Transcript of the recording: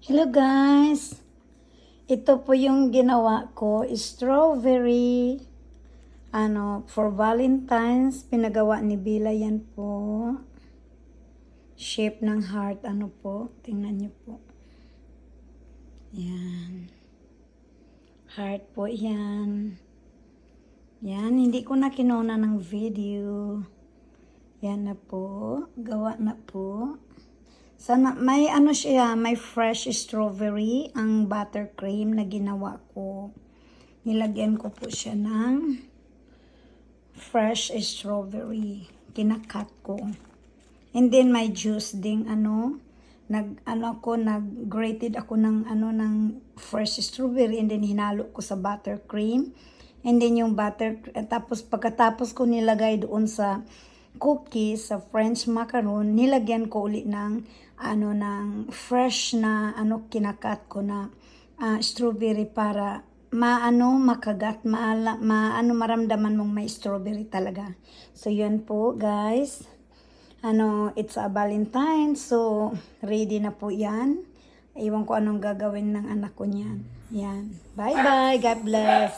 Hello guys! Ito po yung ginawa ko, strawberry, for Valentine's, pinagawa ni Bila yan po. Shape ng heart, tingnan nyo po. Yan. Heart po yan. Yan, hindi ko na kinuna ng video. Yan na po, gawa na po. Sana may siya, may fresh strawberry ang buttercream na ginawa ko. Nilagyan ko po siya ng fresh strawberry. Kinakat ko. And then may juice ding nag-grated ako ng ng fresh strawberry and then hinalo ko sa buttercream. And then yung tapos pagkatapos ko nilagay doon sa cookies, sa French macaron, nilagyan ko ulit ng ng fresh na kinakat ko na strawberry para makagat, maramdaman mong may strawberry talaga. So yun po guys. It's a Valentine, so ready na po yan. Iwan ko anong gagawin ng anak ko niyan. Yan. Bye bye. God bless.